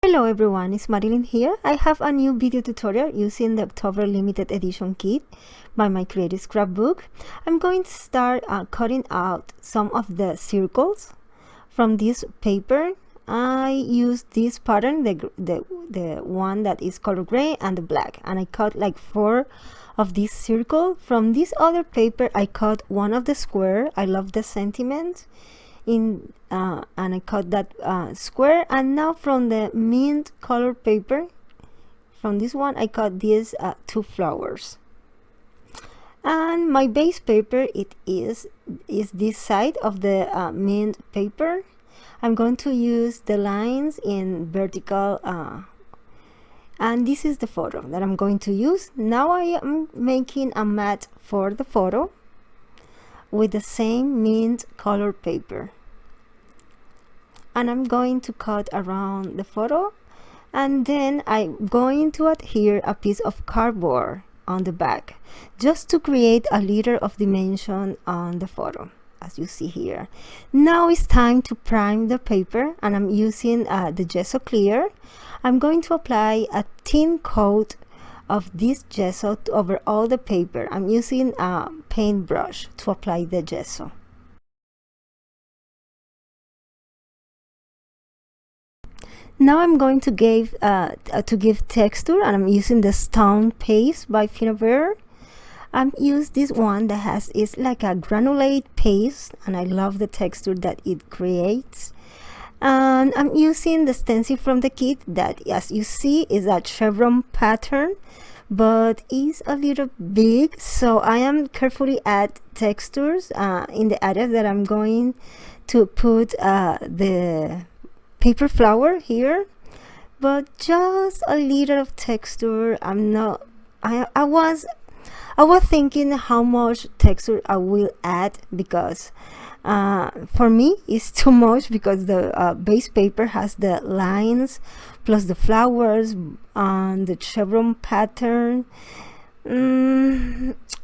Hello everyone, it's Marilyn here. I have a new video tutorial using the October limited edition kit by My Creative Scrapbook. I'm going to start cutting out some of the circles from this paper. I used this pattern, the one that is color gray and the black, and I cut like 4 of these circles. From this other paper I cut one of the square. I love the sentiment and I cut that square. And now from the mint color paper, from this one I cut these 2 flowers. And my base paper, it is this side of the mint paper. I'm going to use the lines in vertical and this is the photo that I'm going to use. Now I am making a mat for the photo with the same mint color paper, and I'm going to cut around the photo, and then I'm going to adhere a piece of cardboard on the back just to create a little of dimension on the photo, as you see here. Now it's time to prime the paper, and I'm using the gesso clear. I'm going to apply a thin coat of this gesso over all the paper. I'm using a paintbrush to apply the gesso. Now I'm going to give texture, and I'm using the stone paste by Rivera. I'm use this one that is like a granulate paste, and I love the texture that it creates. And I'm using the stencil from the kit that, as you see, is a chevron pattern, but is a little big, so I am carefully add textures in the areas that I'm going to put the paper flower here, but just a little of texture. I was thinking how much texture I will add, because for me it's too much, because the base paper has the lines plus the flowers and the chevron pattern.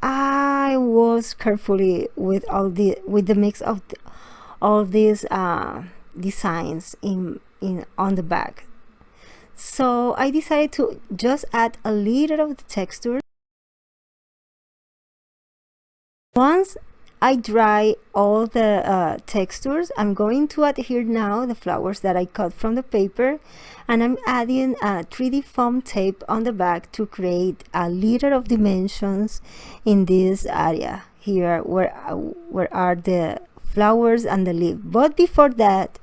I was carefully with the mix of all these designs on the back, so I decided to just add a little of the texture. Once I dry all the textures, I'm going to adhere now the flowers that I cut from the paper, and I'm adding 3D foam tape on the back to create a little of dimensions in this area here where are the flowers and the leaf. But before that,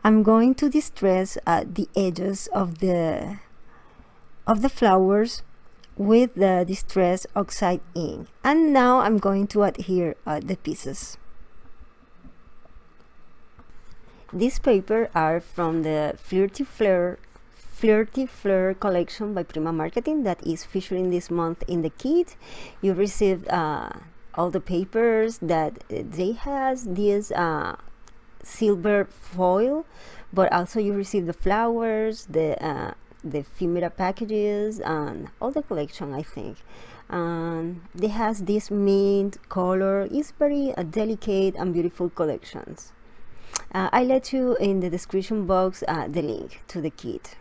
I'm going to distress the edges of the flowers with the distress oxide ink, and now I'm going to adhere the pieces. These papers are from the Flirty Fleur collection by Prima Marketing that is featuring this month in the kit. You received all the papers that they has this silver foil, but also you receive the flowers, the ephemera packages, and all the collection, I think. They has this mint color. It's very delicate and beautiful collections. I let you in the description box the link to the kit.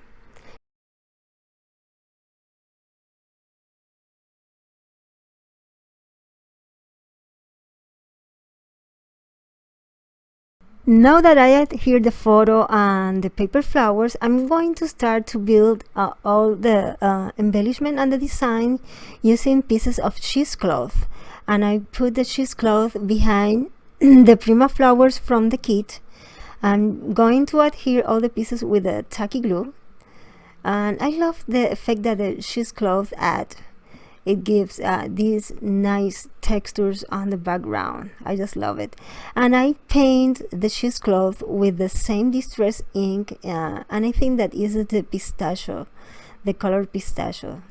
Now that I adhere the photo and the paper flowers, I'm going to start to build all the embellishment and the design using pieces of cheesecloth. And I put the cheesecloth behind the Prima flowers from the kit. I'm going to adhere all the pieces with the tacky glue. And I love the effect that the cheesecloth adds. It gives these nice textures on the background. I just love it. And I paint the cheesecloth with the same distress ink, and I think that is the pistachio, the color pistachio.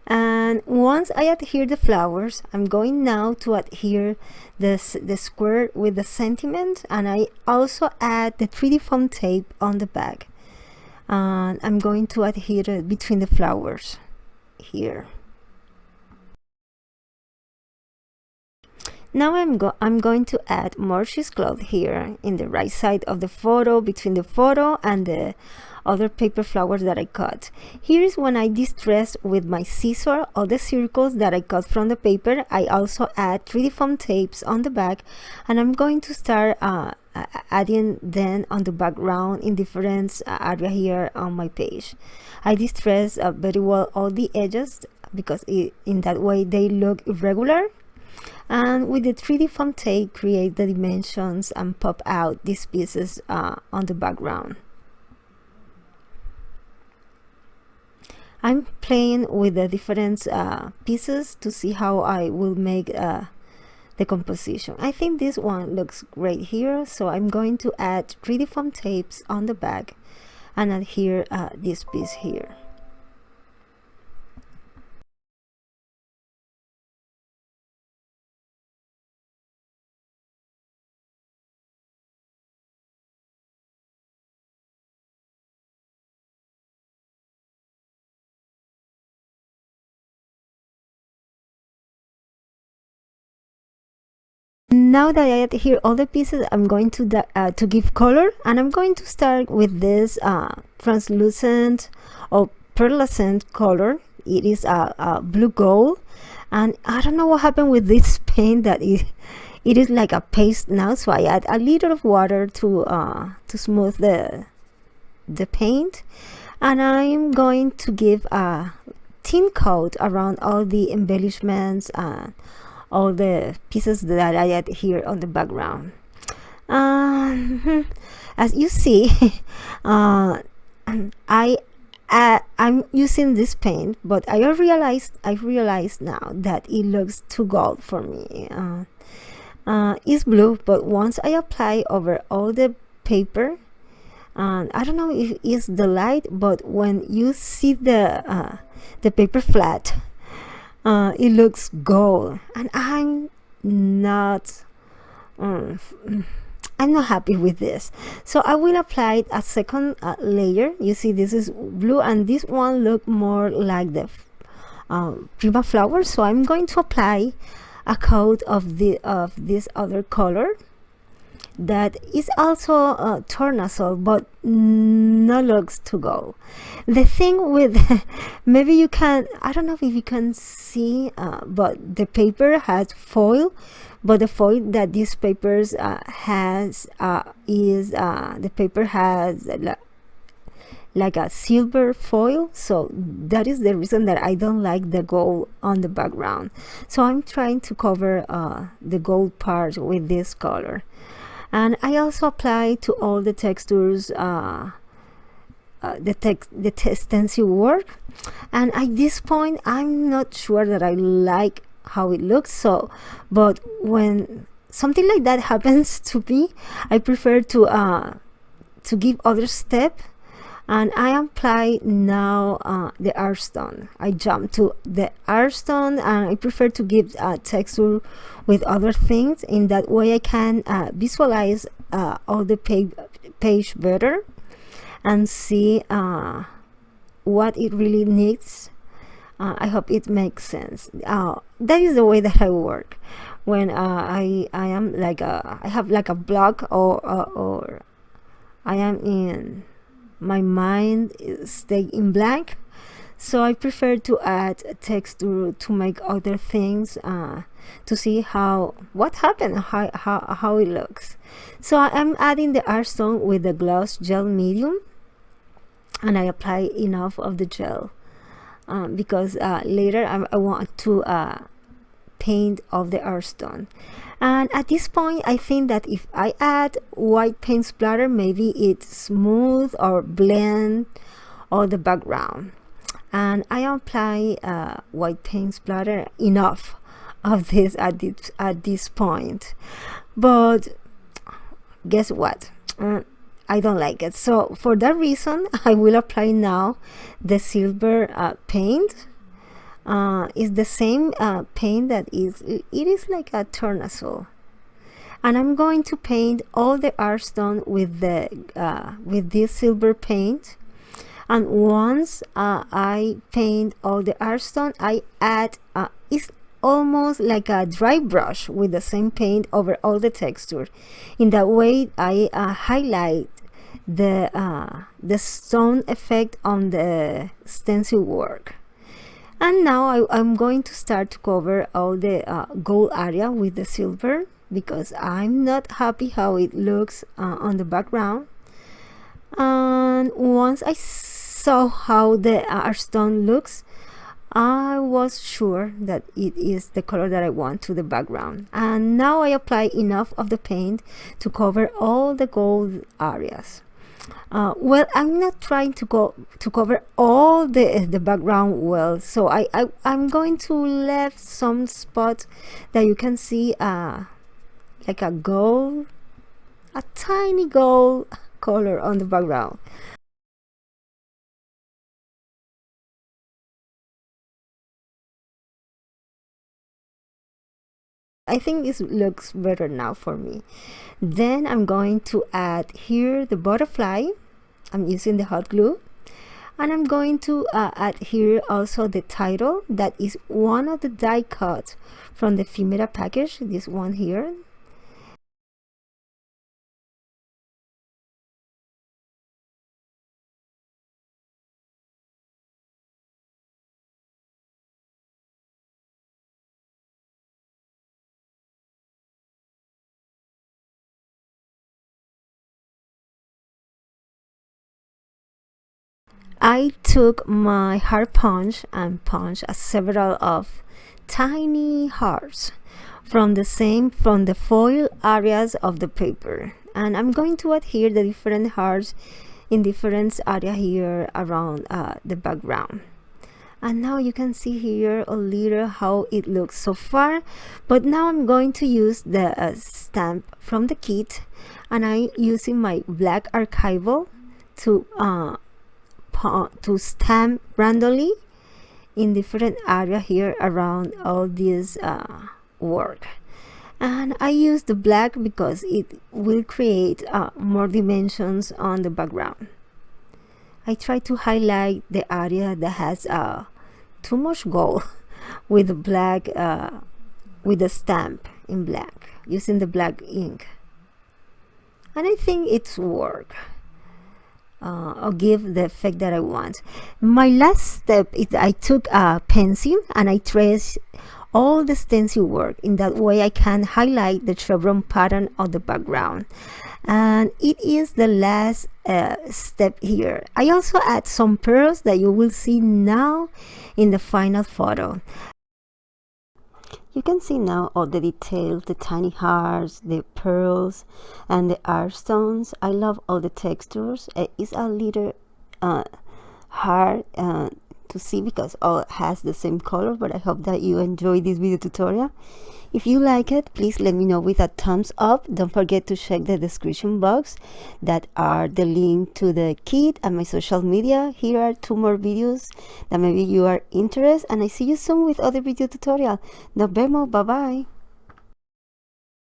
And once I adhere the flowers, I'm going now to adhere the square with the sentiment, and I also add the 3D foam tape on the back. And I'm going to adhere it between the flowers here. Now I'm going to add more cheesecloth here in the right side of the photo, between the photo and the other paper flowers that I cut. Here is when I distress with my scissor all the circles that I cut from the paper. I also add 3D foam tapes on the back, and I'm going to start adding them on the background in different area here on my page. I distress very well all the edges because in that way they look irregular. And with the 3D foam tape, create the dimensions and pop out these pieces on the background. I'm playing with the different pieces to see how I will make the composition. I think this one looks great here, so I'm going to add 3D foam tapes on the back and adhere this piece here. Now that I adhere all the pieces, I'm going to give color, and I'm going to start with this translucent or pearlescent color. It is a blue gold, and I don't know what happened with this paint that it is like a paste now, so I add a little of water to smooth the paint, and I'm going to give a thin coat around all the embellishments and all the pieces that I add here on the background. As you see, I'm using this paint, but I realized now that it looks too gold for me. It's blue, but once I apply over all the paper, I don't know if it's the light, but when you see the paper flat, it looks gold, and I'm not happy with this, so I will apply a second layer. You see, this is blue, and this one look more like the Prima flower, so I'm going to apply a coat of this other color that is also tornasol, but no looks to go. The thing with maybe you can, I don't know if you can see, but the paper has foil, but the foil that these papers has is the paper has like a silver foil, so that is the reason that I don't like the gold on the background. So I'm trying to cover the gold part with this color. And I also apply to all the textures the stencil work, and at this point I'm not sure that I like how it looks. So but when something like that happens to me, I prefer to give other step, and I apply now the arson. I jump to the arson, and I prefer to give texture with other things. In that way I can visualize all the page better and see what it really needs. I hope it makes sense. That is the way that I work when I am like I have like a block, or I am in my mind stay in blank, so I prefer to add texture to make other things to see what happened, how it looks. So I'm adding the arson with the gloss gel medium, and I apply enough of the gel because later I want to paint of the arson. And at this point I think that if I add white paint splatter, maybe it smooth or blend all the background, and I apply white paint splatter enough of this at this point. But guess what, I don't like it, so for that reason I will apply now the silver paint. Is the same paint that it is like a tornasol, and I'm going to paint all the arson with this silver paint. And once I paint all the arson, I add almost like a dry brush with the same paint over all the texture. In that way, I highlight the stone effect on the stencil work. And now I'm going to start to cover all the gold area with the silver, because I'm not happy how it looks on the background. And once I saw how the arson looks, I was sure that it is the color that I want to the background. And now I apply enough of the paint to cover all the gold areas. Well, I'm not trying to cover all the background well, so I'm going to leave some spots that you can see like a tiny gold color on the background. I think this looks better now for me. Then I'm going to add here the butterfly. I'm using the hot glue, and I'm going to add here also the title. That is one of the die cuts from the Rivera package, this one here. I took my heart punch and punched several of tiny hearts from the foil areas of the paper, and I'm going to adhere the different hearts in different area here around the background. And now you can see here a little how it looks so far, but now I'm going to use the stamp from the kit, and I'm using my black archival to stamp randomly in different area here around all this work. And I use the black because it will create more dimensions on the background. I try to highlight the area that has too much gold with the black, with the stamp in black, using the black ink, and I think it's work. Or give the effect that I want. My last step is I took a pencil and I traced all the stencil work. In that way I can highlight the chevron pattern of the background, and it is the last step here. I also add some pearls that you will see now in the final photo. You can see now all the details, the tiny hearts, the pearls, and the art stones. I love all the textures. It's a little hard to see because all has the same color, but I hope that you enjoy this video tutorial. If you like it, please let me know with a thumbs up. Don't forget to check the description box that are the link to the kit and my social media. Here are 2 more videos that maybe you are interested, and I see you soon with other video tutorial. Nos vemos, bye bye.